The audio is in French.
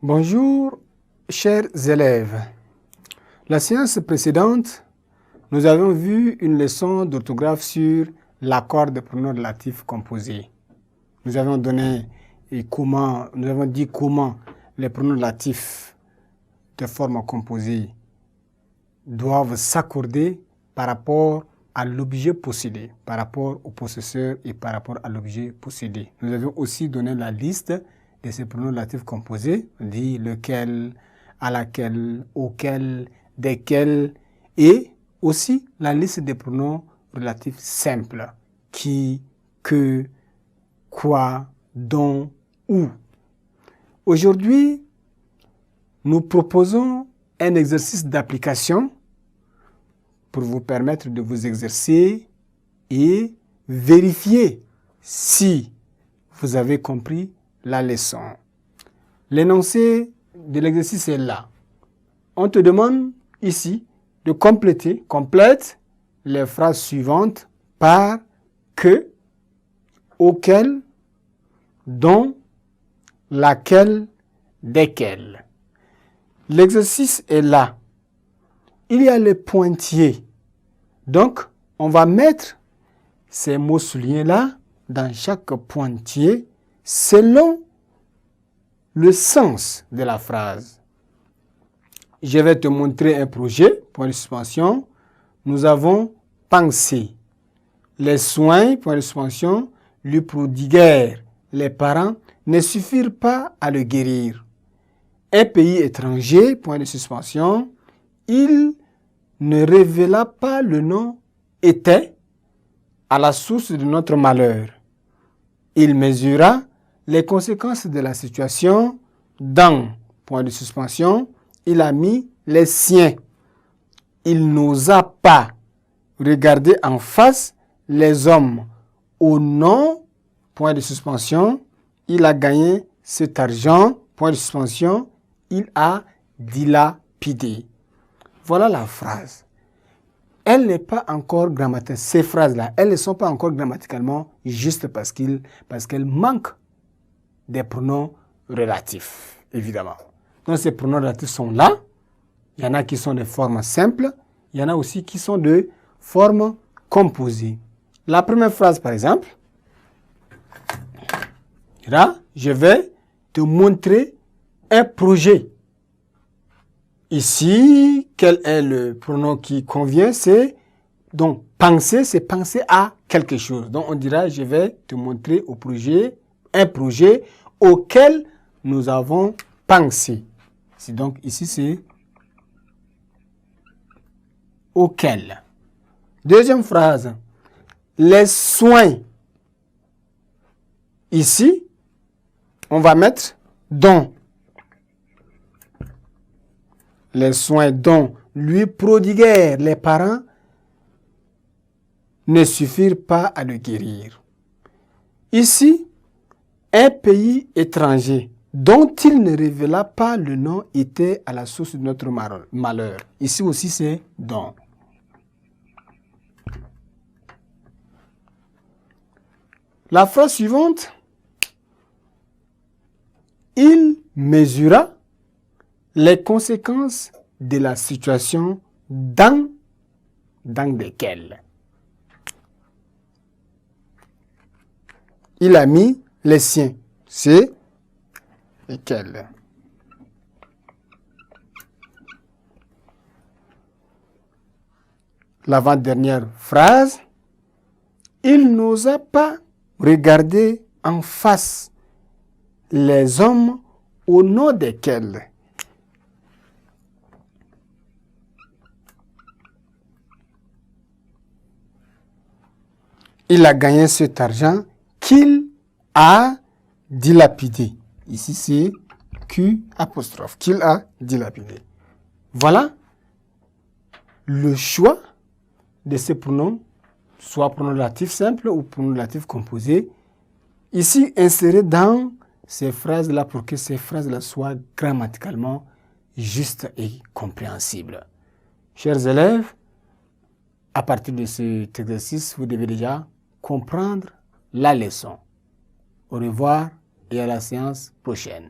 Bonjour, chers élèves. La séance précédente, nous avons vu une leçon d'orthographe sur l'accord des pronoms relatifs composés. Nous avons dit comment les pronoms relatifs de forme composée doivent s'accorder par rapport à l'objet possédé, par rapport au possesseur et par rapport à l'objet possédé. Nous avons aussi donné la liste de ces pronoms relatifs composés, on dit lequel, à laquelle, auquel, desquels, et aussi la liste des pronoms relatifs simples, qui, que, quoi, dont, où. Aujourd'hui, nous proposons un exercice d'application pour vous permettre de vous exercer et vérifier si vous avez compris la leçon. L'énoncé de l'exercice est là. On te demande ici de complète les phrases suivantes par que, auquel, dont, laquelle, desquels. L'exercice est là. Il y a les pointillés. Donc, on va mettre ces mots soulignés-là dans chaque pointillé selon le sens de la phrase. Je vais te montrer un projet, point de suspension. Nous avons pensé. Les soins, point de suspension, lui prodiguèrent les parents ne suffirent pas à le guérir. Un pays étranger, point de suspension, il ne révéla pas le nom était à la source de notre malheur. Il mesura les conséquences de la situation dans, point de suspension, il a mis les siens. Il n'osa pas regarder en face les hommes. Au nom, point de suspension, il a gagné cet argent, point de suspension, il a dilapidé. Voilà la phrase. Elle n'est pas encore grammaticale. Ces phrases-là, elles ne sont pas encore grammaticalement justes parce qu'elles manquent des pronoms relatifs, évidemment. Donc ces pronoms relatifs sont là. Il y en a qui sont de formes simples. Il y en a aussi qui sont de formes composées. La première phrase, par exemple, là, je vais te montrer un projet. Ici, quel est le pronom qui convient? C'est donc penser, c'est penser à quelque chose. Donc on dira, je vais te montrer un projet auquel nous avons pensé. Donc ici c'est auquel. Deuxième phrase, les soins. Ici, on va mettre dont. Les soins dont lui prodiguèrent les parents ne suffirent pas à le guérir. Ici, un pays étranger dont il ne révéla pas le nom était à la source de notre malheur. Ici aussi, c'est dont. La phrase suivante, il mesura les conséquences de la situation dans lesquelles. Il a mis les siens. C'est lesquels. L'avant-dernière phrase, il n'osa pas regarder en face les hommes au nom desquels. Il a gagné cet argent qu'il a dilapidé. Ici, c'est Q apostrophe, qu'il a dilapidé. Voilà le choix de ces pronoms, soit pronoms relatifs simples ou pronoms relatifs composés, ici insérés dans ces phrases-là pour que ces phrases-là soient grammaticalement justes et compréhensibles. Chers élèves, à partir de cet exercice, vous devez déjà comprendre la leçon. Au revoir et à la séance prochaine.